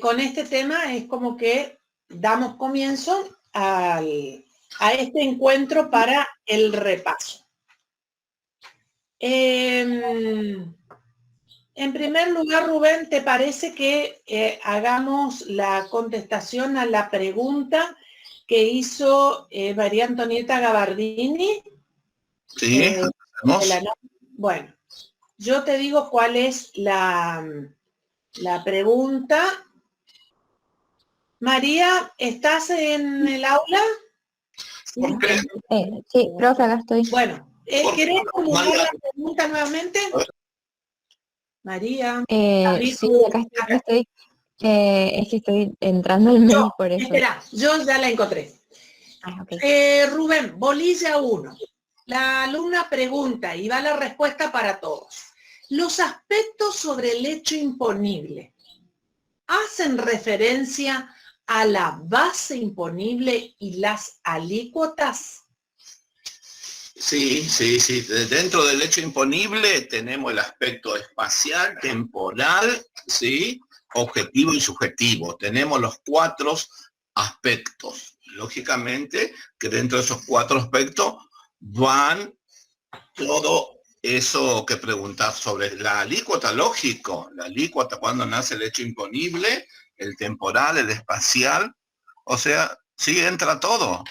con este tema es como que damos comienzo a este encuentro para el repaso. En primer lugar, Rubén, ¿te parece que hagamos la contestación a la pregunta que hizo María Antonieta Gabardini? Sí, bueno, yo te digo cuál es la pregunta. María, ¿estás en el aula? ¿Por qué? Sí, profe, acá estoy. Bueno, ¿querés formular la pregunta nuevamente? María. Sí, acá estoy. Es que estoy entrando al mail por eso. Espera, yo ya la encontré. Okay. Rubén, bolilla 1. La alumna pregunta y va la respuesta para todos. Los aspectos sobre el hecho imponible hacen referencia a la base imponible y las alícuotas. Sí. Dentro del hecho imponible tenemos el aspecto espacial, temporal, ¿sí? Objetivo y subjetivo. Tenemos los 4 aspectos. Lógicamente que dentro de esos 4 aspectos van todo eso que preguntar sobre la alícuota, lógico. La alícuota cuando nace el hecho imponible, el temporal, el espacial. O sea, sí entra todo.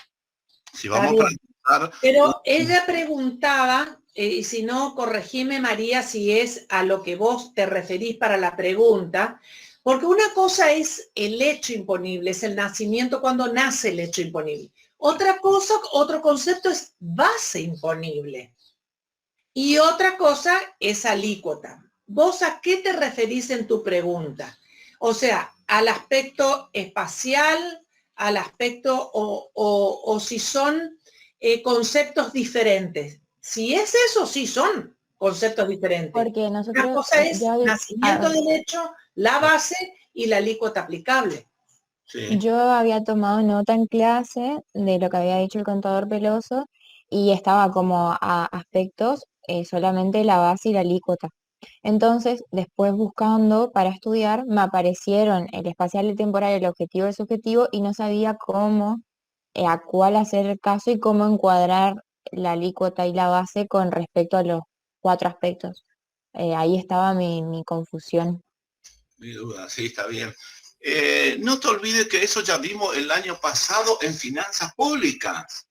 Si vamos a preguntar... Pero ella preguntaba, y si no, corregime María si es a lo que vos te referís para la pregunta, porque una cosa es el hecho imponible, es el nacimiento cuando nace el hecho imponible. Otra cosa, otro concepto es base imponible. Y otra cosa es alícuota. ¿Vos a qué te referís en tu pregunta? O sea, al aspecto espacial, al aspecto o si son conceptos diferentes. Si es eso, sí son conceptos diferentes. Porque nosotros... Una cosa es nacimiento del hecho, la base y la alícuota aplicable. Sí. Yo había tomado nota en clase de lo que había dicho el contador Peloso y estaba como a aspectos solamente la base y la alícuota. Entonces, después buscando para estudiar, me aparecieron el espacial y temporal, el objetivo y el subjetivo, y no sabía cómo, a cuál hacer caso y cómo encuadrar la alícuota y la base con respecto a los 4 aspectos. Ahí estaba mi confusión. Mi duda, sí, está bien. No te olvides que eso ya vimos el año pasado en finanzas públicas.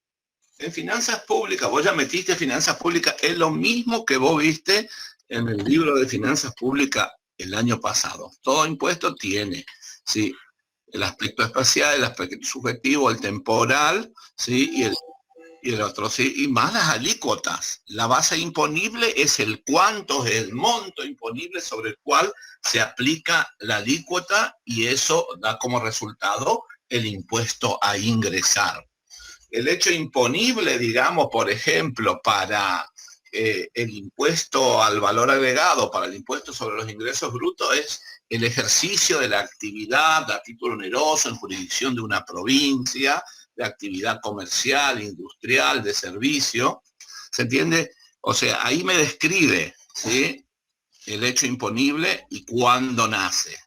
En finanzas públicas, vos ya metiste finanzas públicas, es lo mismo que vos viste en el libro de finanzas públicas el año pasado. Todo impuesto tiene, ¿sí? El aspecto espacial, el aspecto subjetivo, el temporal, ¿sí? Y el otro, ¿sí? Y más las alícuotas. La base imponible es el cuánto, es el monto imponible sobre el cual se aplica la alícuota y eso da como resultado el impuesto a ingresar. El hecho imponible, digamos, por ejemplo, para el impuesto al valor agregado, para el impuesto sobre los ingresos brutos, es el ejercicio de la actividad a título oneroso en jurisdicción de una provincia, de actividad comercial, industrial, de servicio. ¿Se entiende? O sea, ahí me describe, ¿sí?, el hecho imponible y cuándo nace.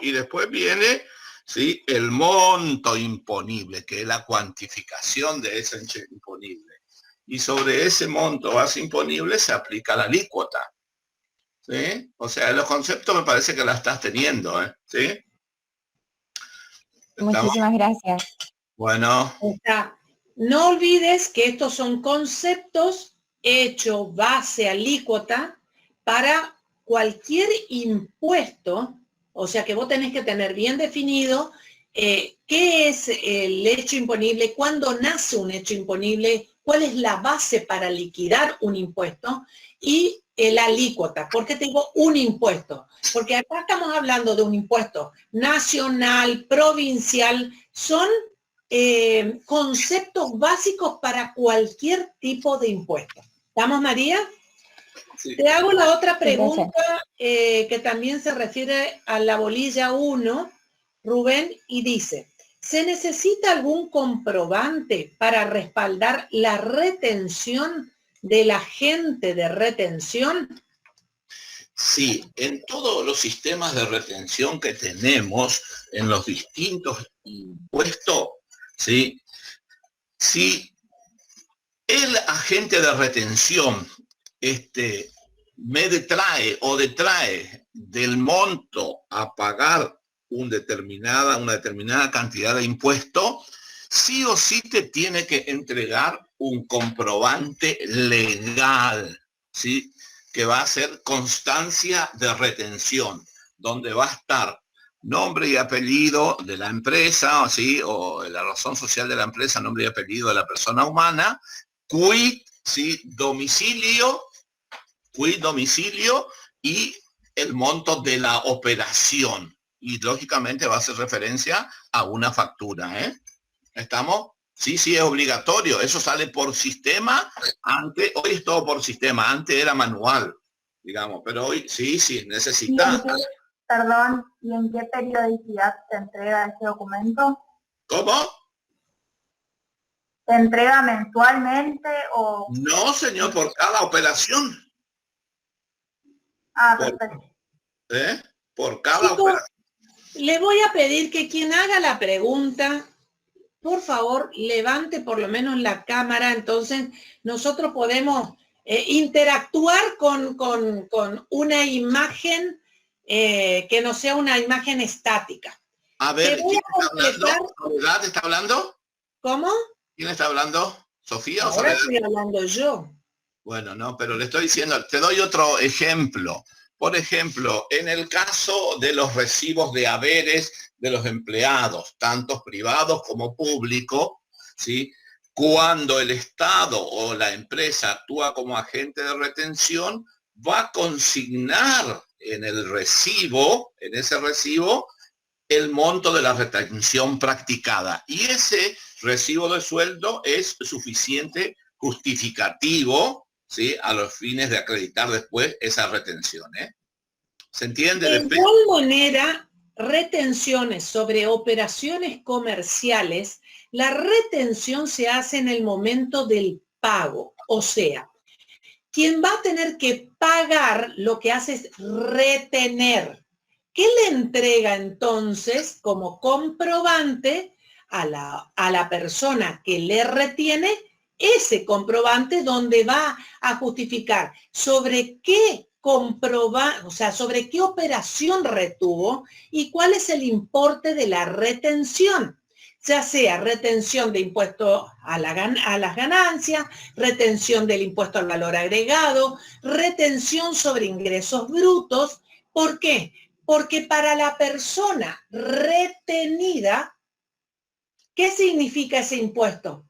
Y después viene, ¿sí?, el monto imponible, que es la cuantificación de ese hecho imponible. Y sobre ese monto base imponible se aplica la alícuota. ¿Sí? O sea, los conceptos me parece que la estás teniendo, ¿sí? Muchísimas gracias. Bueno. No olvides que estos son conceptos hecho base alícuota para cualquier impuesto, o sea que vos tenés que tener bien definido qué es el hecho imponible, cuándo nace un hecho imponible, cuál es la base para liquidar un impuesto y la alícuota. ¿Por qué te digo un impuesto? Porque acá estamos hablando de un impuesto nacional, provincial, son conceptos básicos para cualquier tipo de impuesto. ¿Estamos, María? Sí. Te hago la otra pregunta que también se refiere a la bolilla 1, Rubén, y dice, ¿se necesita algún comprobante para respaldar la retención del agente de retención? Sí, en todos los sistemas de retención que tenemos, en los distintos impuestos, ¿sí? Si el agente de retención me detrae o detrae del monto a pagar una determinada cantidad de impuesto, sí o sí te tiene que entregar un comprobante legal, ¿sí? Que va a ser constancia de retención, donde va a estar nombre y apellido de la empresa, ¿sí? O la razón social de la empresa, nombre y apellido de la persona humana, quit, ¿sí? Domicilio y el monto de la operación. Y lógicamente va a hacer referencia a una factura, ¿eh? ¿Estamos? Sí, sí, es obligatorio. Eso sale por sistema. Hoy es todo por sistema. Antes era manual, digamos. Pero hoy sí, necesita. Perdón, ¿y en qué periodicidad se entrega ese documento? ¿Cómo? ¿Se entrega mensualmente o...? No, señor, por cada operación. Perfecto. Por cada Chicos, operación. le voy a pedir que quien haga la pregunta, por favor, levante por lo menos la cámara, entonces nosotros podemos interactuar con una imagen que no sea una imagen estática. A ver, ¿quién está hablando? ¿Soledad está hablando? ¿Cómo? ¿Quién está hablando? ¿Sofía o Ahora Soledad? estoy hablando yo. Bueno, no, pero le estoy diciendo, te doy otro ejemplo. Por ejemplo, en el caso de los recibos de haberes de los empleados, tanto privados como públicos, ¿sí? Cuando el Estado o la empresa actúa como agente de retención, va a consignar en ese recibo, el monto de la retención practicada. Y ese recibo de sueldo es suficiente justificativo, ¿sí? A los fines de acreditar después esa retención, ¿eh? ¿Se entiende? De igual manera, retenciones sobre operaciones comerciales, la retención se hace en el momento del pago. O sea, quien va a tener que pagar lo que hace es retener. ¿Qué le entrega entonces como comprobante a la persona que le retiene? Ese comprobante donde va a justificar sobre qué sobre qué operación retuvo y cuál es el importe de la retención, ya sea retención de impuesto a las ganancias, retención del impuesto al valor agregado, retención sobre ingresos brutos. ¿Por qué? Porque para la persona retenida, ¿qué significa ese impuesto?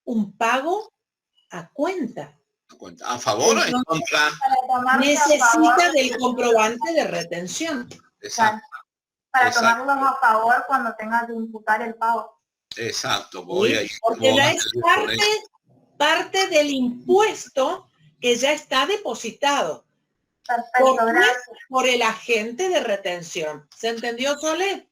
Un pago a cuenta. ¿A favor o en contra? Necesita del comprobante de retención. Exacto. Para tomarlos a favor cuando tenga que imputar el pago. Exacto. Porque ya es parte del impuesto que ya está depositado. Perfecto, gracias. Por el agente de retención. ¿Se entendió, Sole?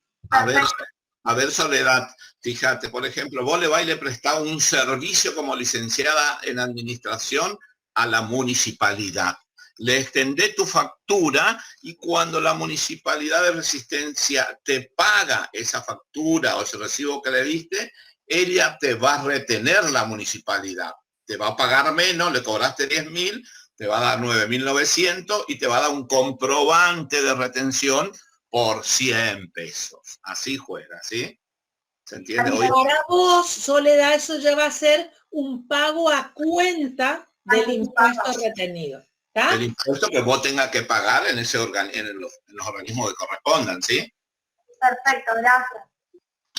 A ver, Soledad, fíjate, por ejemplo, vos le vais y le prestás un servicio como licenciada en administración a la municipalidad. Le extendés tu factura y cuando la municipalidad de Resistencia te paga esa factura o ese recibo que le diste, ella te va a retener la municipalidad. Te va a pagar menos, le cobraste 10.000, te va a dar 9.900 y te va a dar un comprobante de retención por 100 pesos. Así juega, ¿sí? ¿Se entiende? Para vos, Soledad, eso ya va a ser un pago a cuenta del impuesto retenido. ¿Tá? El impuesto que vos tengas que pagar en los organismos que correspondan, ¿sí? Perfecto, gracias.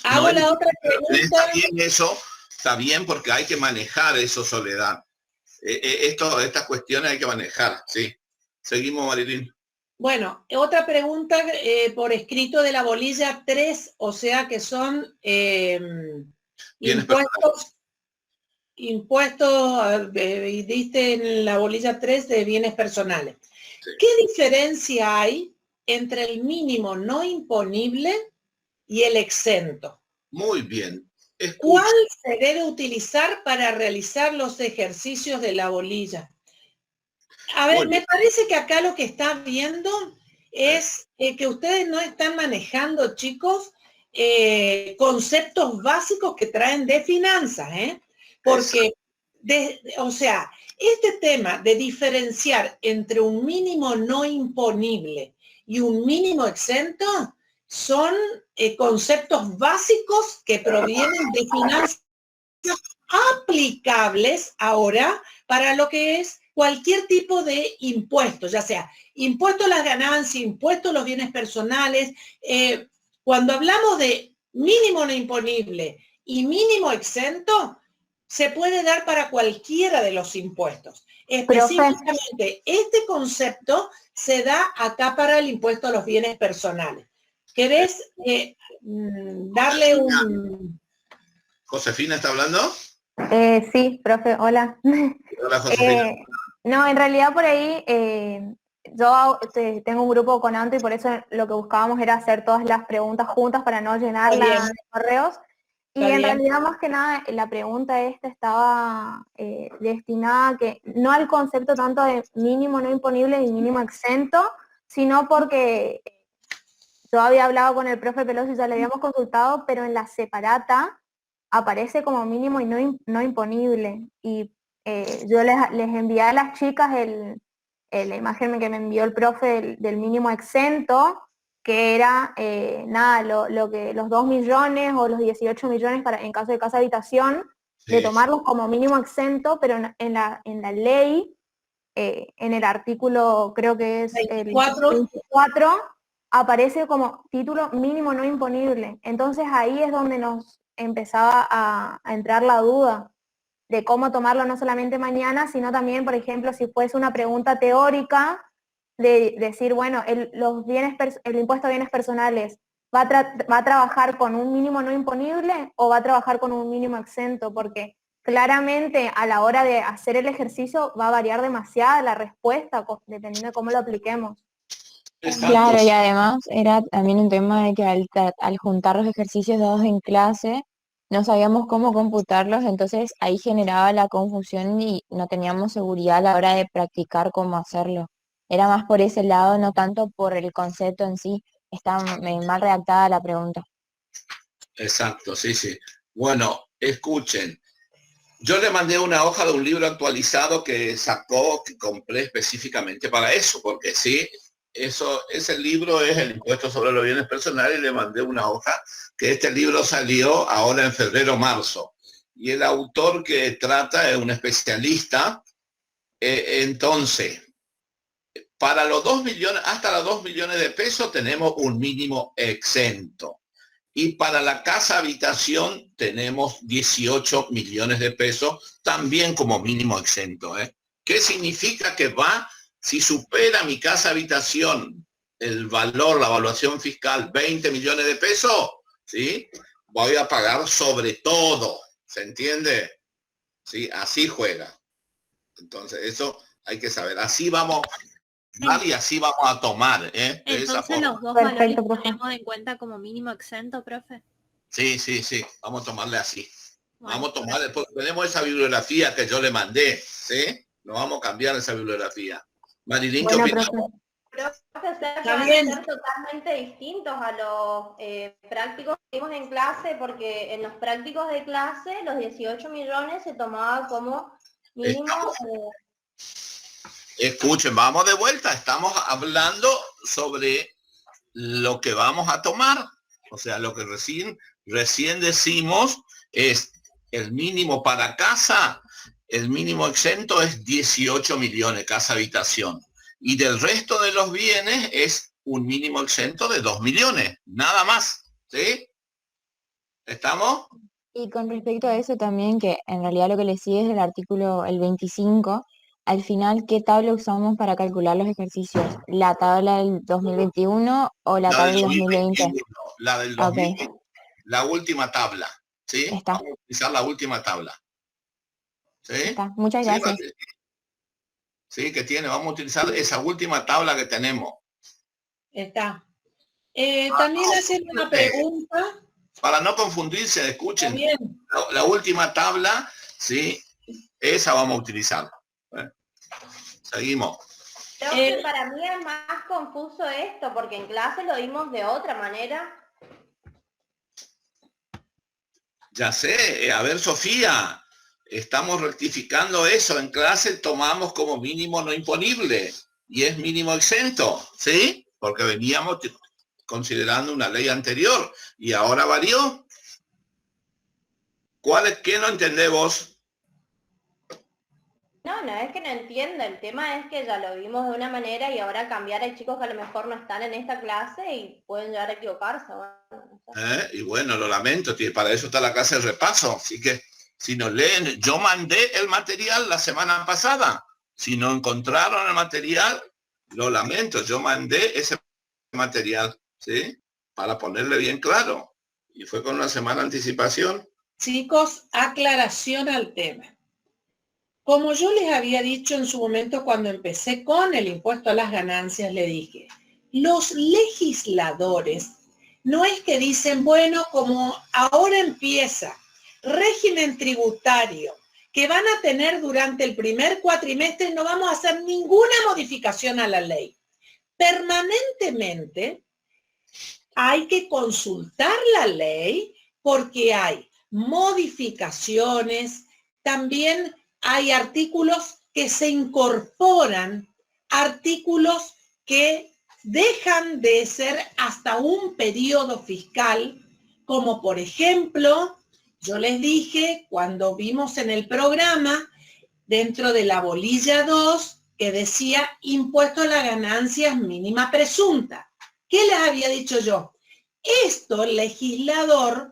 Hago la otra pregunta. Está bien eso, está bien porque hay que manejar eso, Soledad. Estas cuestiones hay que manejar, ¿sí? Seguimos, Marilyn. Bueno, otra pregunta Bienes escrito de la bolilla 3, o sea que son impuestos, diste en la bolilla 3 de bienes personales. Sí. ¿Qué diferencia hay entre el mínimo no imponible y el exento? Muy bien. Escucha. ¿Cuál se debe utilizar para realizar los ejercicios de la bolilla? A ver, Muy me bien. parece que acá lo que está viendo es que ustedes no están manejando, chicos, conceptos básicos que traen de finanzas, ¿eh? Porque, o sea, este tema de diferenciar entre un mínimo no imponible y un mínimo exento son conceptos básicos que provienen de finanzas aplicables ahora para lo que es cualquier tipo de impuesto, ya sea impuesto a las ganancias, impuesto a los bienes personales. Cuando hablamos de mínimo no imponible y mínimo exento, se puede dar para cualquiera de los impuestos. Específicamente, este concepto se da acá para el impuesto a los bienes personales. ¿Querés darle un... ¿Josefina está hablando? Sí, profe, hola. Hola, Josefina. No, en realidad por ahí yo tengo un grupo con Anto y por eso lo que buscábamos era hacer todas las preguntas juntas para no llenarla de correos. Y en realidad más que nada la pregunta esta estaba destinada a que no al concepto tanto de mínimo no imponible y mínimo exento, sino porque yo había hablado con el profe Pelosi y ya le habíamos consultado, pero en la separata aparece como mínimo y no imponible. Y yo les envié a las chicas la imagen que me envió el profe del mínimo exento, que era lo que los 2 millones o los 18 millones en caso de casa habitación, de tomarlos como mínimo exento, pero en la ley, en el artículo, creo que es el 24, aparece como título mínimo no imponible. Entonces ahí es donde nos empezaba a entrar la duda de cómo tomarlo no solamente mañana, sino también, por ejemplo, si fuese una pregunta teórica, de decir, bueno, el impuesto a bienes personales, ¿va a trabajar con un mínimo no imponible o va a trabajar con un mínimo exento? Porque claramente a la hora de hacer el ejercicio va a variar demasiado la respuesta, dependiendo de cómo lo apliquemos. Claro, y además era también un tema de que al juntar los ejercicios dados en clase, no sabíamos cómo computarlos, entonces ahí generaba la confusión y no teníamos seguridad a la hora de practicar cómo hacerlo. Era más por ese lado, no tanto por el concepto en sí. Está mal redactada la pregunta. Exacto, sí, sí. Bueno, escuchen. Yo le mandé una hoja de un libro actualizado que sacó, que compré específicamente para eso, porque sí, ese libro es el impuesto sobre los bienes personales y le mandé una hoja que este libro salió ahora en febrero, marzo. Y el autor que trata es un especialista. Entonces, para los 2 millones, hasta los 2 millones de pesos tenemos un mínimo exento. Y para la casa habitación tenemos 18 millones de pesos, también como mínimo exento. ¿Qué significa que si supera mi casa habitación el valor, la evaluación fiscal, 20 millones de pesos, ¿sí? Voy a pagar sobre todo, ¿se entiende? ¿Sí? Así juega. Entonces, eso hay que saber. Así vamos y así vamos a tomar, de esa forma. Los dos valores tenemos en cuenta como mínimo exento, profe. Sí, vamos a tomarle así. Bueno, vamos a tomar, después tenemos esa bibliografía que yo le mandé, ¿sí? No vamos a cambiar esa bibliografía. Marilyn, ¿qué opinas? Van a ser totalmente distintos a los prácticos que vimos en clase, porque en los prácticos de clase los 18 millones se tomaba como mínimo... Escuchen, vamos de vuelta, estamos hablando sobre lo que vamos a tomar, o sea, lo que recién decimos es el mínimo para casa, el mínimo exento es 18 millones, casa habitación, y del resto de los bienes es un mínimo exento de 2 millones, nada más, ¿sí? ¿Estamos? Y con respecto a eso también, que en realidad lo que le sigue es el artículo, el 25, al final, ¿qué tabla usamos para calcular los ejercicios? ¿La tabla del 2021 o la tabla del 2020? La del 2020, la última tabla, ¿sí? Está. Vamos a utilizar la última tabla. ¿Sí? Está. Muchas gracias. Sí, que tiene, vamos a utilizar esa última tabla que tenemos. Está. También hacer una pregunta. Para no confundirse, escuchen, la última tabla, ¿sí? Esa vamos a utilizar. Seguimos. Creo que para mí es más confuso esto, porque en clase lo vimos de otra manera. Ya sé, a ver, Sofía, estamos rectificando eso. En clase tomamos como mínimo no imponible y es mínimo exento, ¿sí? Porque veníamos considerando una ley anterior y ahora varió. ¿Qué no entendés vos? No, no es que no entienda, el tema es que ya lo vimos de una manera y ahora cambiar, hay chicos que a lo mejor no están en esta clase y pueden llegar a equivocarse. Bueno, no sé. Y bueno, lo lamento, para eso está la clase de repaso, así que si nos leen, yo mandé el material la semana pasada, si no encontraron el material, lo lamento, yo mandé ese material, ¿sí? Para ponerle bien claro, y fue con una semana de anticipación. Chicos, aclaración al tema. Como yo les había dicho en su momento cuando empecé con el impuesto a las ganancias, le dije, los legisladores no es que dicen, bueno, como ahora empieza régimen tributario que van a tener durante el primer cuatrimestre, no vamos a hacer ninguna modificación a la ley. Permanentemente hay que consultar la ley porque hay modificaciones, también hay artículos que se incorporan, artículos que dejan de ser hasta un periodo fiscal, como por ejemplo, yo les dije cuando vimos en el programa, dentro de la bolilla 2, que decía impuesto a las ganancias mínima presunta. ¿Qué les había dicho yo? Esto, el legislador,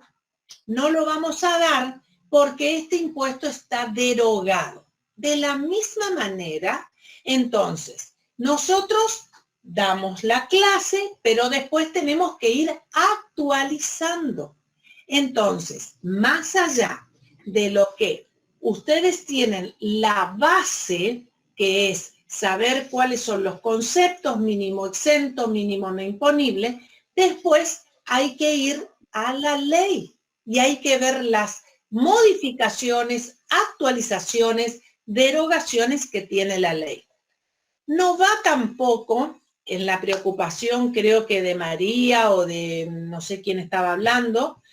no lo vamos a dar porque este impuesto está derogado. De la misma manera, entonces, nosotros damos la clase, pero después tenemos que ir actualizando. Entonces, más allá de lo que ustedes tienen la base, que es saber cuáles son los conceptos, mínimo exento, mínimo no imponible, después hay que ir a la ley y hay que ver las modificaciones, actualizaciones, derogaciones que tiene la ley. No va tampoco en la preocupación, creo que de María o de no sé quién estaba hablando,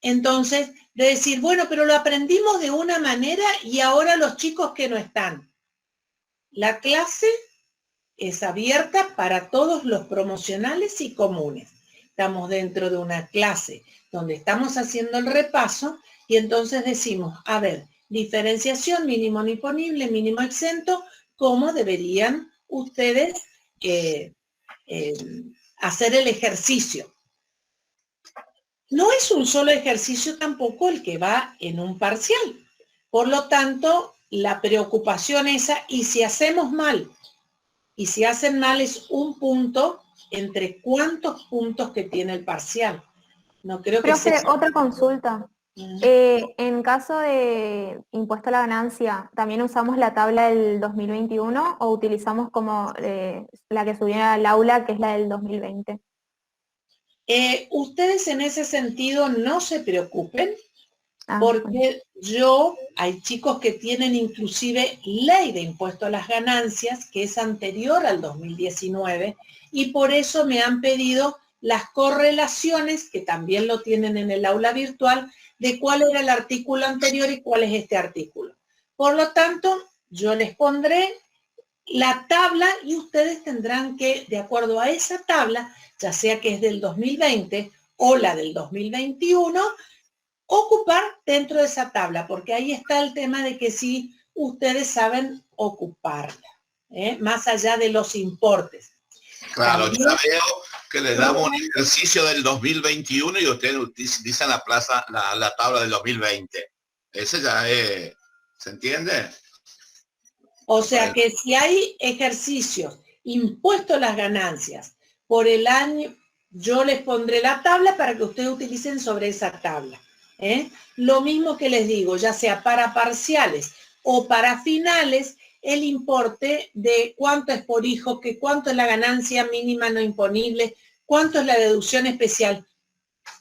entonces, de decir, bueno, pero lo aprendimos de una manera y ahora los chicos que no están. La clase es abierta para todos los promocionales y comunes. Estamos dentro de una clase donde estamos haciendo el repaso y entonces decimos, a ver, diferenciación, mínimo no imponible, mínimo exento, ¿cómo deberían ustedes hacer el ejercicio? No es un solo ejercicio tampoco el que va en un parcial. Por lo tanto, la preocupación esa, y si hacemos mal, y si hacen mal es un punto entre cuántos puntos que tiene el parcial. No creo que Profe, sea... otra consulta. En caso de impuesto a la ganancia, ¿también usamos la tabla del 2021 o utilizamos como la que subieron al aula, que es la del 2020? Ustedes en ese sentido no se preocupen, porque bueno. hay chicos que tienen inclusive ley de impuesto a las ganancias, que es anterior al 2019, y por eso me han pedido las correlaciones, que también lo tienen en el aula virtual, de cuál era el artículo anterior y cuál es este artículo. Por lo tanto, yo les pondré la tabla y ustedes tendrán que, de acuerdo a esa tabla, ya sea que es del 2020 o la del 2021, ocupar dentro de esa tabla, porque ahí está el tema de que si ustedes saben ocuparla, más allá de los importes. Claro, También, ya veo que le damos un ejercicio del 2021 y ustedes utilizan la tabla del 2020. Ese ya es, ¿se entiende? O sea que si hay ejercicios, impuesto a las ganancias por el año, yo les pondré la tabla para que ustedes utilicen sobre esa tabla. Lo mismo que les digo, ya sea para parciales o para finales, el importe de cuánto es por hijo, que cuánto es la ganancia mínima no imponible, cuánto es la deducción especial.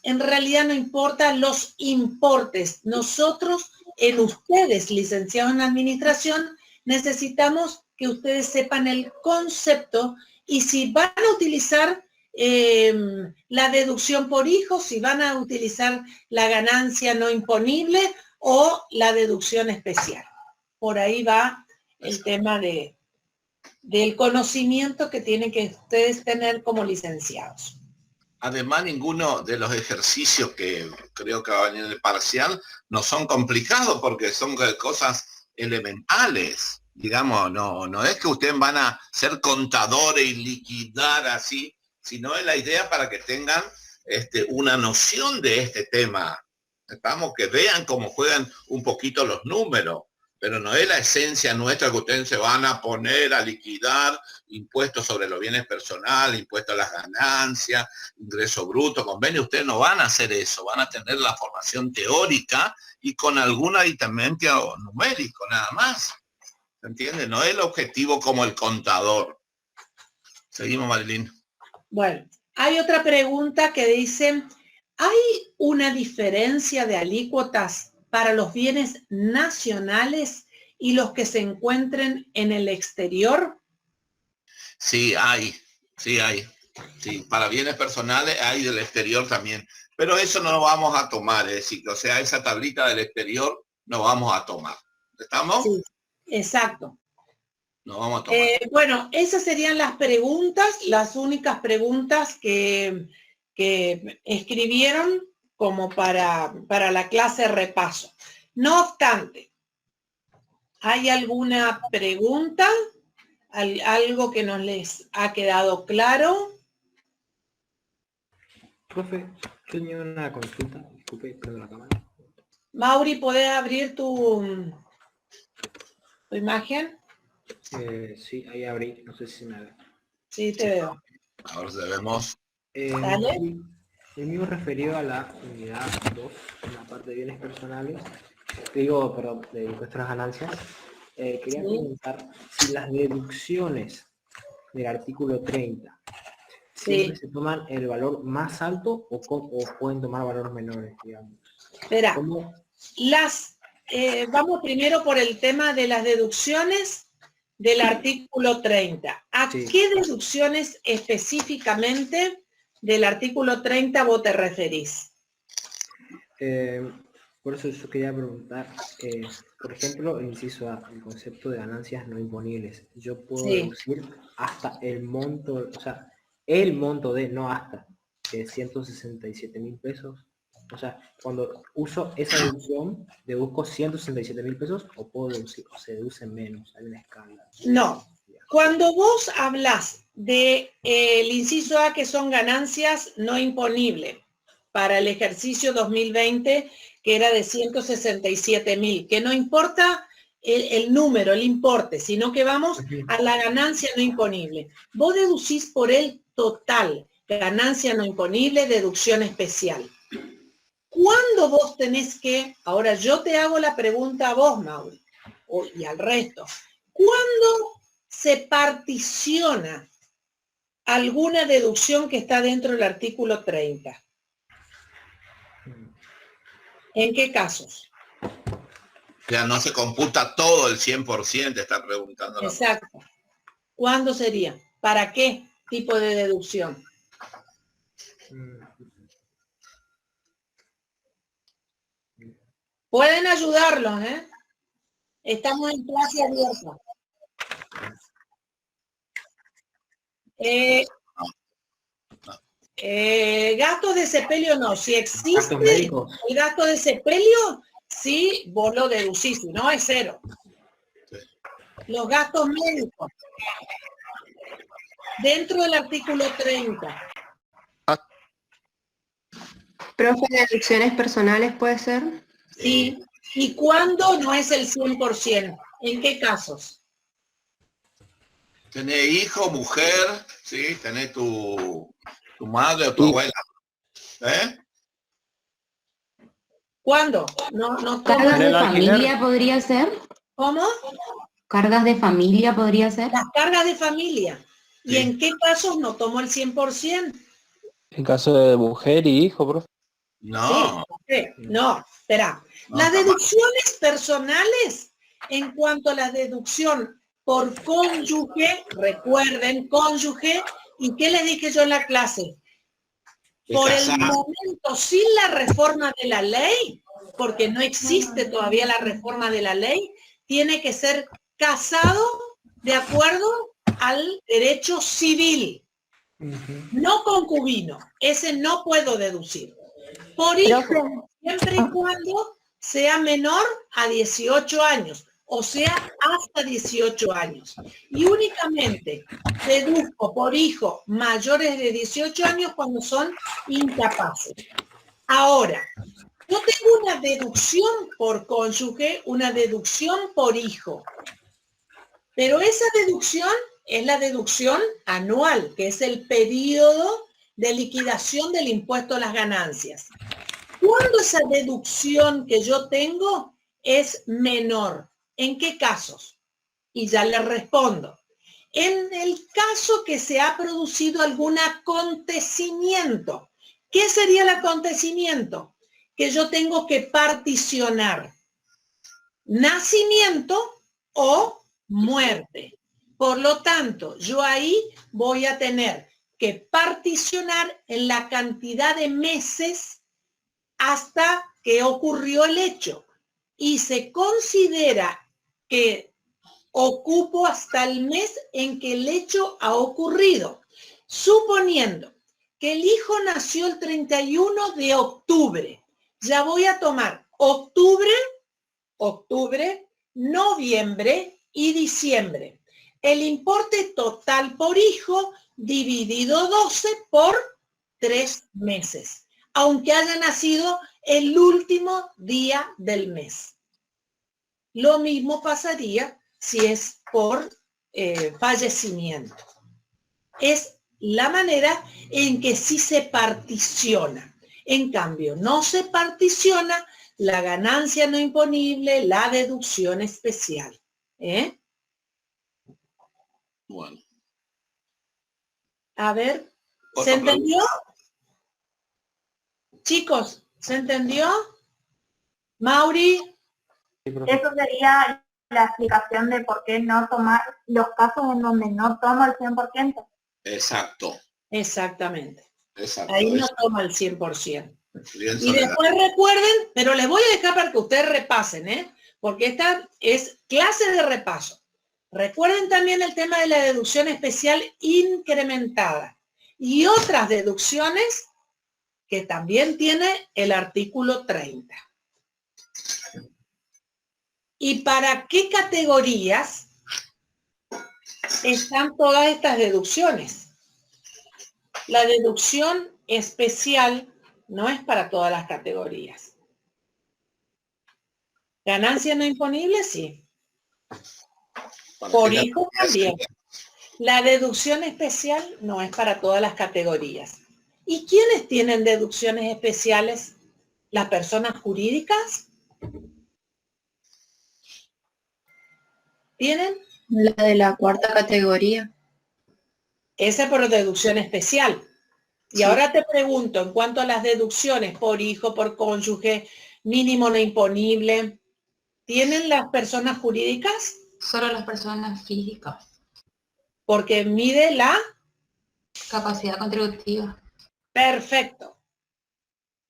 En realidad no importa los importes. Nosotros, en ustedes, licenciados en administración, necesitamos que ustedes sepan el concepto y si van a utilizar la deducción por hijos, si van a utilizar la ganancia no imponible o la deducción especial. Por ahí va el tema del conocimiento que tienen que ustedes tener como licenciados. Además, ninguno de los ejercicios que creo que va a venir en el parcial no son complicados porque son cosas elementales. Digamos, no es que ustedes van a ser contadores y liquidar así, sino es la idea para que tengan una noción de este tema. Estamos, que vean cómo juegan un poquito los números, pero no es la esencia nuestra que ustedes se van a poner a liquidar impuestos sobre los bienes personales, impuestos a las ganancias, ingreso bruto, convenio. Ustedes no van a hacer eso, van a tener la formación teórica y con algún aditamento numérico, nada más. ¿Se entiende? No es el objetivo como el contador. Seguimos, Marilyn. Bueno, hay otra pregunta que dice, ¿hay una diferencia de alícuotas para los bienes nacionales y los que se encuentren en el exterior? Sí, hay. Sí, para bienes personales hay del exterior también. Pero eso no lo vamos a tomar, es decir, o sea, esa tablita del exterior no vamos a tomar. ¿Estamos? Sí, exacto. No vamos a tomar. Bueno, esas serían las preguntas, las únicas preguntas que escribieron como para la clase repaso. No obstante, ¿hay alguna pregunta? ¿Algo que no les ha quedado claro? Profe, yo tenía una consulta. Disculpe, prendo la cámara. Mauri, ¿podés abrir tu imagen? Sí, ahí abrí. No sé si me ve. Sí, te veo. Ahora debemos. Dale. Sí, el mío referido a la unidad 2, en la parte de bienes personales. Digo, perdón, de impuestos a las ganancias. Quería preguntar si las deducciones del artículo 30 siempre se toman el valor más alto o pueden tomar valores menores, digamos. Espera, vamos primero por el tema de las deducciones del artículo 30. ¿A qué deducciones específicamente del artículo 30 vos te referís? Por eso yo quería preguntar, por ejemplo, el inciso A, el concepto de ganancias no imponibles. Yo puedo deducir hasta el monto, o sea, el monto de, no hasta, 167.000 pesos. O sea, cuando uso esa deducción, deduzco 167.000 pesos o puedo deducir, o se deduce menos, hay una escala. No. Cuando vos hablas de el inciso A, que son ganancias no imponibles, para el ejercicio 2020, que era de 167.000, que no importa el número, el importe, sino que vamos a la ganancia no imponible. Vos deducís por el total, ganancia no imponible, deducción especial. ¿Cuándo vos tenés que, ahora yo te hago la pregunta a vos, Mauri, y al resto, ¿cuándo se particiona alguna deducción que está dentro del artículo 30? ¿En qué casos? Ya no se computa todo el 100%, está preguntando. Exacto. ¿Cuándo sería? ¿Para qué tipo de deducción? Pueden ayudarlos, ¿eh? Estamos en clase abierta. Gastos de sepelio no. Si existe el gasto de sepelio, sí, vos lo deducís, si no es cero. Los gastos médicos. Dentro del artículo 30. Profe, deducciones personales puede ser. Sí. ¿Y cuándo no es el 100%? ¿En qué casos? Tenés hijo, mujer, sí, tenés tu madre o tu abuela. ¿Cuándo? No. ¿Cargas de familia podría ser? ¿Cómo? ¿Cargas de familia podría ser? Las cargas de familia. ¿Y en qué casos no tomo el 100%? En caso de mujer y hijo, profe. No. Sí, no, espera. Las deducciones personales En cuanto a la deducción por cónyuge, recuerden, cónyuge, ¿y qué les dije yo en la clase? Por el momento, sin la reforma de la ley, porque no existe todavía la reforma de la ley, tiene que ser casado de acuerdo al derecho civil, no concubino. Ese no puedo deducir. Por hijo, siempre y cuando sea menor a 18 años, o sea, hasta 18 años. Y únicamente deduzco por hijo mayores de 18 años cuando son incapaces. Ahora, yo tengo una deducción por cónyuge, una deducción por hijo. Pero esa deducción es la deducción anual, que es el periodo de liquidación del impuesto a las ganancias. ¿Cuándo esa deducción que yo tengo es menor? ¿En qué casos? Y ya le respondo. En el caso que se ha producido algún acontecimiento. ¿Qué sería el acontecimiento? Que yo tengo que particionar. Nacimiento o muerte. Por lo tanto, yo ahí voy a tener que particionar en la cantidad de meses hasta que ocurrió el hecho. Y se considera que ocupo hasta el mes en que el hecho ha ocurrido. Suponiendo que el hijo nació el 31 de octubre, ya voy a tomar octubre, noviembre y diciembre. El importe total por hijo dividido 12 por 3 meses, aunque haya nacido el último día del mes. Lo mismo pasaría si es por fallecimiento. Es la manera en que sí se particiona. En cambio, no se particiona la ganancia no imponible, la deducción especial. Bueno. A ver, ¿se entendió? Chicos, ¿se entendió? Mauri. Eso sería la explicación de por qué no tomar los casos en donde no tomo el 100%. Exacto. Exactamente. Exacto. Ahí no toma el 100%. Bien, y después recuerden, pero les voy a dejar para que ustedes repasen, porque esta es clase de repaso. Recuerden también el tema de la deducción especial incrementada y otras deducciones que también tiene el artículo 30. ¿Y para qué categorías están todas estas deducciones? La deducción especial no es para todas las categorías. Ganancia no imponible, sí. Por hijo también. La deducción especial no es para todas las categorías. ¿Y quiénes tienen deducciones especiales? ¿Las personas jurídicas? ¿Tienen? La de la cuarta categoría. Esa por deducción especial. Y sí. Ahora te pregunto, en cuanto a las deducciones por hijo, por cónyuge, mínimo no imponible, ¿tienen las personas jurídicas? Solo las personas físicas. Porque mide la capacidad contributiva. Perfecto.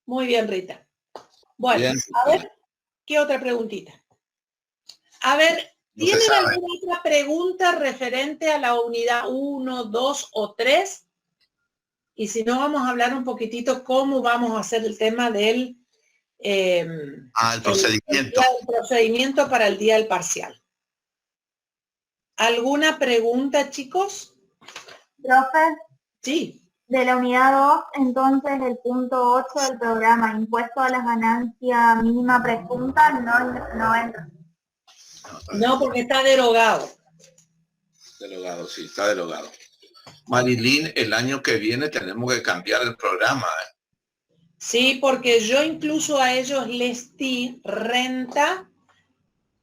Muy bien, Rita. Bueno, bien. A ver, ¿qué otra preguntita? A ver, ¿tienen alguna otra pregunta referente a la unidad 1, 2 o 3? Y si no, vamos a hablar un poquitito cómo vamos a hacer el tema del el procedimiento. El procedimiento para el día del parcial. ¿Alguna pregunta, chicos? Profe. Sí. De la unidad 2, entonces el punto 8 del programa, impuesto a las ganancias mínima presunta, no entra. No, porque está derogado. Derogado, sí, está derogado. Marilyn, el año que viene tenemos que cambiar el programa. Sí, porque yo incluso a ellos les di renta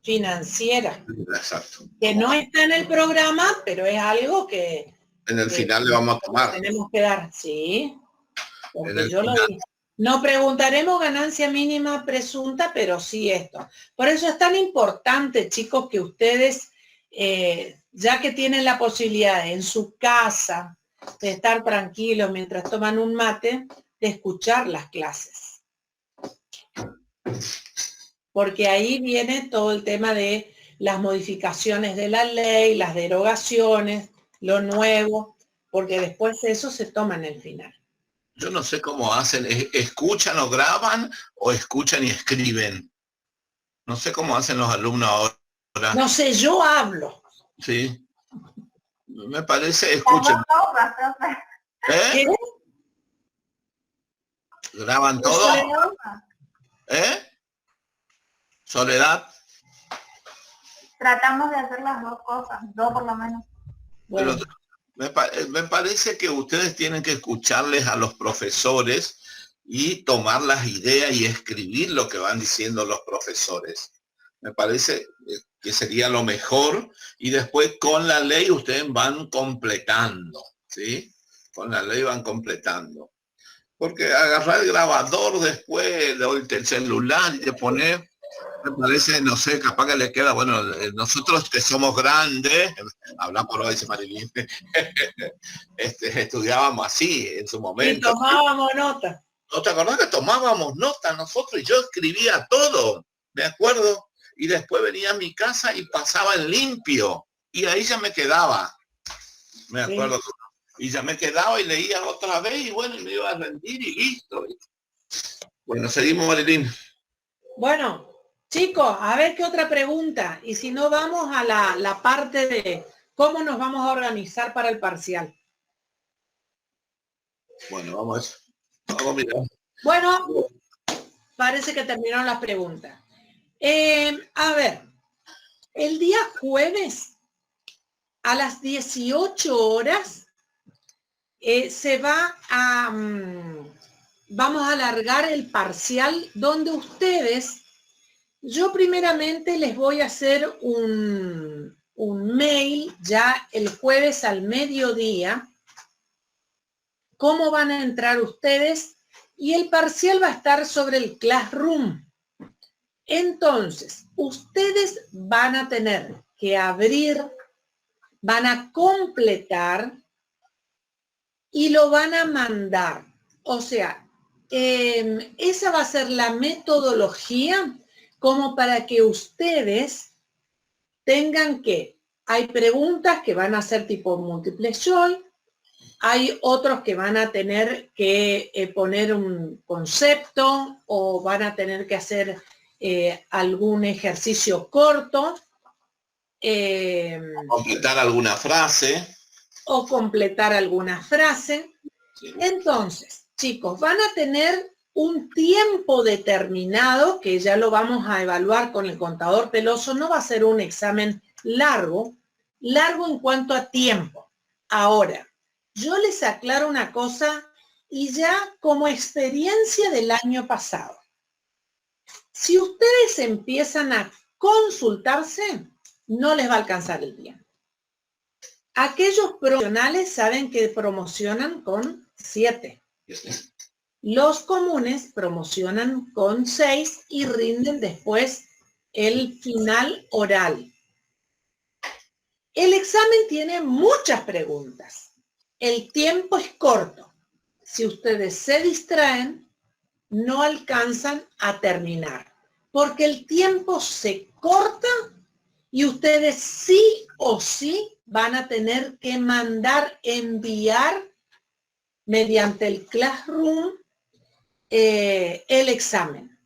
financiera. Exacto. Que no está en el programa, pero es algo que... En el final le vamos a tomar. Tenemos que dar, sí. Porque yo lo di. No preguntaremos ganancia mínima presunta, pero sí esto. Por eso es tan importante, chicos, que ustedes, ya que tienen la posibilidad en su casa de estar tranquilos mientras toman un mate, de escuchar las clases. Porque ahí viene todo el tema de las modificaciones de la ley, las derogaciones, lo nuevo, porque después eso se toma en el final. Yo no sé cómo hacen, ¿escuchan o graban o escuchan y escriben? No sé cómo hacen los alumnos ahora. No sé, yo hablo. Sí. Me parece, escuchen. ¿Eh? ¿Graban todo? ¿Eh? ¿Soledad? Tratamos de hacer las dos cosas, dos por lo menos. Bueno. Me parece que ustedes tienen que escucharles a los profesores y tomar las ideas y escribir lo que van diciendo los profesores. Me parece que sería lo mejor, y después con la ley ustedes van completando, ¿sí? Con la ley van completando. Porque agarrar el grabador después, el celular y de poner, me parece, no sé, capaz que le queda, bueno, nosotros que somos grandes, hablamos por lo dice Marilyn, estudiábamos así en su momento. Y tomábamos nota. ¿No te acordás que tomábamos nota nosotros? Y yo escribía todo, me acuerdo, y después venía a mi casa y pasaba en limpio, y ahí ya me quedaba, me acuerdo, sí. Y ya me quedaba y leía otra vez, y bueno, me iba a rendir y listo. Bueno, seguimos, Marilyn. Bueno, chicos, a ver qué otra pregunta. Y si no, vamos a la parte de cómo nos vamos a organizar para el parcial. Bueno, vamos a mirar. Bueno, parece que terminaron las preguntas. A ver, el día jueves a las 18 horas se va a... vamos a alargar el parcial donde ustedes, yo primeramente les voy a hacer un mail ya el jueves al mediodía, cómo van a entrar ustedes, y el parcial va a estar sobre el Classroom. Entonces, ustedes van a tener que abrir, van a completar y lo van a mandar. O sea, esa va a ser la metodología como para que ustedes tengan que, hay preguntas que van a ser tipo múltiple choice, hay otros que van a tener que poner un concepto o van a tener que hacer algún ejercicio corto. Completar alguna frase. O completar alguna frase. Sí. Entonces, chicos, van a tener un tiempo determinado, que ya lo vamos a evaluar con el contador Peloso. No va a ser un examen largo en cuanto a tiempo. Ahora, yo les aclaro una cosa, y ya como experiencia del año pasado. Si ustedes empiezan a consultarse, no les va a alcanzar el tiempo. Aquellos profesionales saben que promocionan con 7. Los comunes promocionan con 6 y rinden después el final oral. El examen tiene muchas preguntas. El tiempo es corto. Si ustedes se distraen, no alcanzan a terminar, porque el tiempo se corta y ustedes sí o sí van a tener que enviar mediante el Classroom el examen.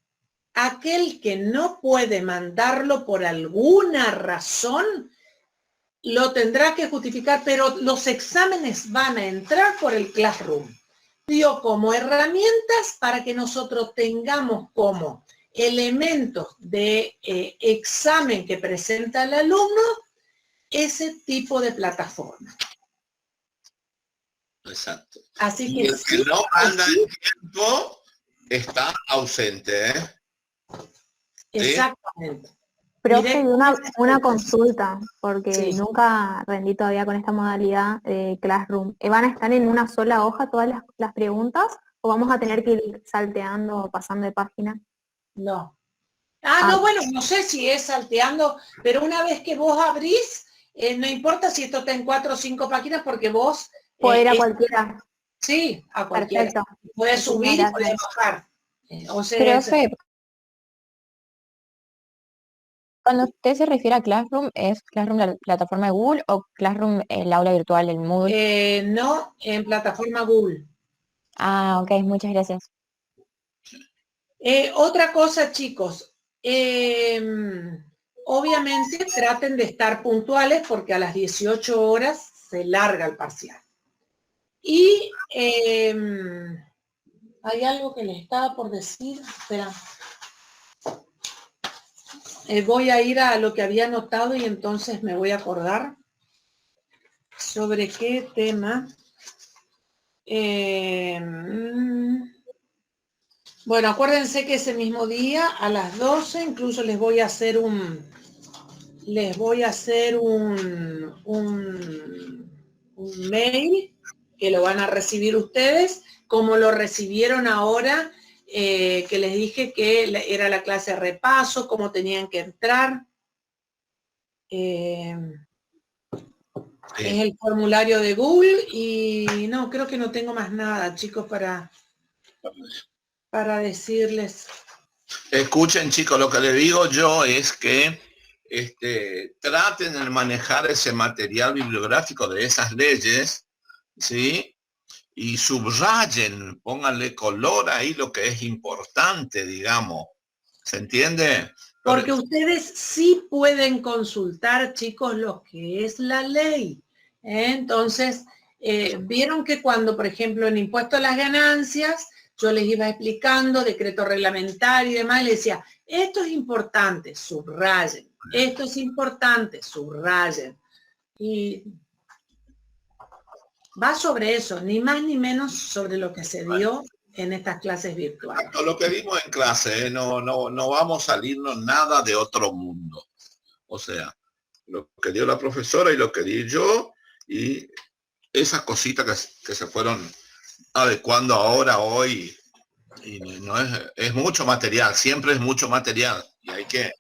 Aquel que no puede mandarlo por alguna razón, lo tendrá que justificar, pero los exámenes van a entrar por el Classroom. Dio como herramientas para que nosotros tengamos como elementos de examen que presenta el alumno ese tipo de plataforma. Exacto. Así que y el que no anda en tiempo está ausente, ¿eh? Exactamente. ¿Sí? Profe, una consulta, porque sí, nunca rendí todavía con esta modalidad de Classroom. ¿Van a estar en una sola hoja todas las preguntas ¿O vamos a tener que ir salteando o pasando de página? No. No, bueno, no sé si es salteando, pero una vez que vos abrís, no importa si esto está en 4 o 5 páginas porque vos... Puede ir a cualquiera. Sí, a cualquiera. Perfecto. Puedes subir y puedes bajar. O sea, Profe, cuando usted se refiere a Classroom, ¿es Classroom la plataforma de Google o Classroom el aula virtual, el Moodle? no, en plataforma Google. Ah, ok, muchas gracias. Otra cosa, chicos, obviamente traten de estar puntuales porque a las 18 horas se larga el parcial. Y hay algo que les estaba por decir, espera. Voy a ir a lo que había anotado y entonces me voy a acordar sobre qué tema. Bueno, acuérdense que ese mismo día a las 12 incluso les voy a hacer un mail que lo van a recibir ustedes, como lo recibieron ahora, que les dije que era la clase de repaso, cómo tenían que entrar. Es el formulario de Google y no, creo que no tengo más nada, chicos, para decirles. Escuchen, chicos, lo que les digo yo es que traten de manejar ese material bibliográfico de esas leyes, ¿sí? Y subrayen, pónganle color ahí lo que es importante, digamos. ¿Se entiende? Porque ustedes sí pueden consultar, chicos, lo que es la ley. Entonces, vieron que cuando, por ejemplo, en impuesto a las ganancias, yo les iba explicando, decreto reglamentario y demás, les decía, esto es importante, subrayen. Esto es importante, subrayen. Y va sobre eso, ni más ni menos sobre lo que se dio en estas clases virtuales. Lo que vimos en clase, no vamos a salirnos nada de otro mundo. O sea, lo que dio la profesora y lo que di yo, y esas cositas que se fueron adecuando ahora, hoy, y no es mucho material, siempre es mucho material, y hay que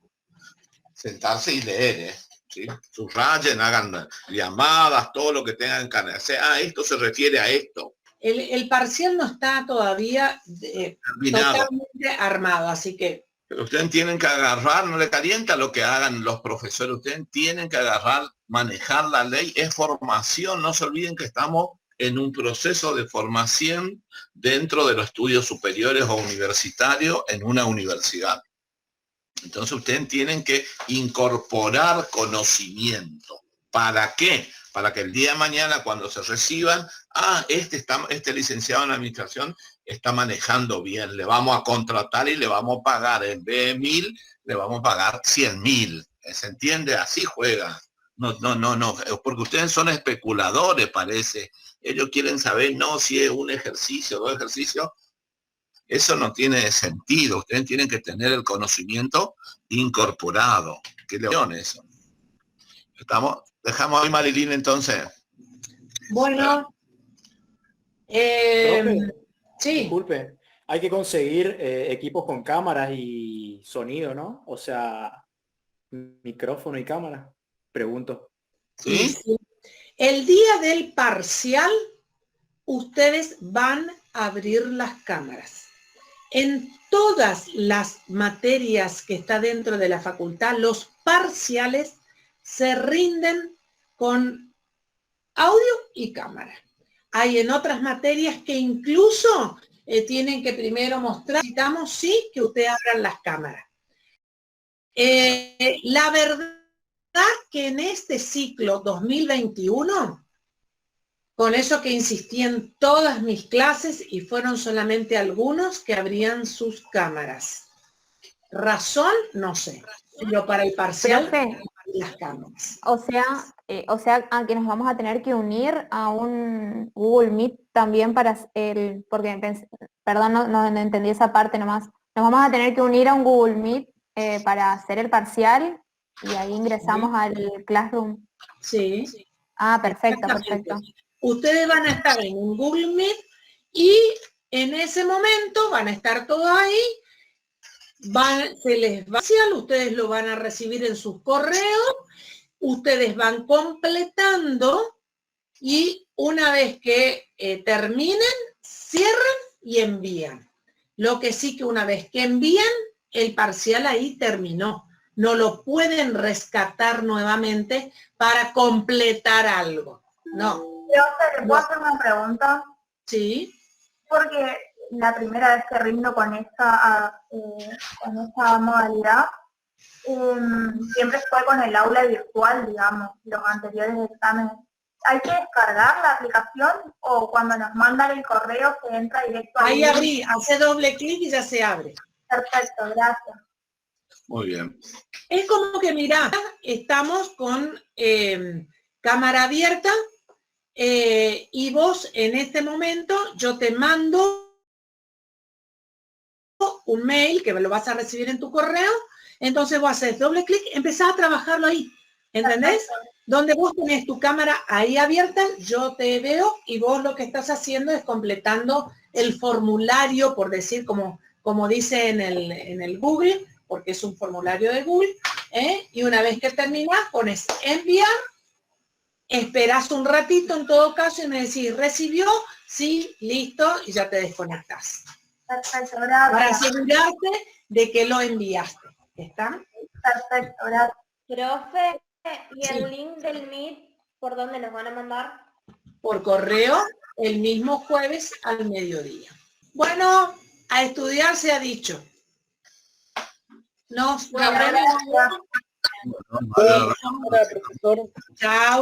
sentarse y leer, ¿sí? Subrayen, hagan llamadas, todo lo que tengan que hacer. Esto se refiere a esto. El parcial no está todavía totalmente armado, así que... Pero ustedes tienen que agarrar, no le calienta lo que hagan los profesores, ustedes tienen que agarrar, manejar la ley, es formación, no se olviden que estamos en un proceso de formación dentro de los estudios superiores o universitarios en una universidad. Entonces ustedes tienen que incorporar conocimiento. ¿Para qué? Para que el día de mañana cuando se reciban, este licenciado en administración está manejando bien, le vamos a contratar y le vamos a pagar, en vez de 1.000, le vamos a pagar 100.000. ¿Se entiende? Así juega. No, porque ustedes son especuladores, parece. Ellos quieren saber, no, si es un ejercicio, 2 ejercicios. Eso no tiene sentido. Ustedes tienen que tener el conocimiento incorporado. ¿Qué le llaman eso? Dejamos ahí, Marilyn, entonces. Bueno. Sí. Disculpe, hay que conseguir equipos con cámaras y sonido, ¿no? O sea, micrófono y cámara. Pregunto. ¿Sí? El día del parcial, ustedes van a abrir las cámaras. En todas las materias que está dentro de la facultad, los parciales se rinden con audio y cámara. Hay en otras materias que incluso tienen que primero mostrar, necesitamos sí que ustedes abran las cámaras. La verdad que en este ciclo 2021, con eso que insistí en todas mis clases y fueron solamente algunos que abrían sus cámaras. Razón, no sé, pero para el parcial, las cámaras. O sea, a que nos vamos a tener que unir a un Google Meet también para perdón, no entendí esa parte nomás. Nos vamos a tener que unir a un Google Meet para hacer el parcial y ahí ingresamos al Classroom. Sí. Perfecto. Ustedes van a estar en un Google Meet y En ese momento van a estar todos ahí, se les va a hacer, ustedes lo van a recibir en sus correos, ustedes van completando y una vez que terminen, cierran y envían. Lo que sí que una vez que envían, el parcial ahí terminó. No lo pueden rescatar nuevamente para completar algo. No. ¿Le puedo hacer una pregunta? Sí. Porque la primera vez que rindo con esta modalidad, siempre fue con el aula virtual, digamos, los anteriores exámenes. ¿Hay que descargar la aplicación o cuando nos mandan el correo se entra directo ahí? Ahí abrí, hace doble clic y ya se abre. Perfecto, gracias. Muy bien. Es como que, mirá, estamos con cámara abierta y vos en este momento yo te mando un mail que me lo vas a recibir en tu correo, entonces vos haces doble clic, empezás a trabajarlo ahí, ¿entendés? Perfecto. Donde vos tenés tu cámara ahí abierta, yo te veo y vos lo que estás haciendo es completando el formulario, por decir, como dice en el Google, porque es un formulario de Google, y una vez que terminás, pones enviar, esperás un ratito en todo caso y me decís, ¿recibió? Sí, listo, y ya te desconectás. Perfecto, gracias. Para asegurarte de que lo enviaste. ¿Está? Perfecto, gracias. Profe, ¿y el Sí. link del Meet por dónde nos van a mandar? Por correo el mismo jueves al mediodía. Bueno, a estudiar se ha dicho. Nos vemos. Bueno, Chao.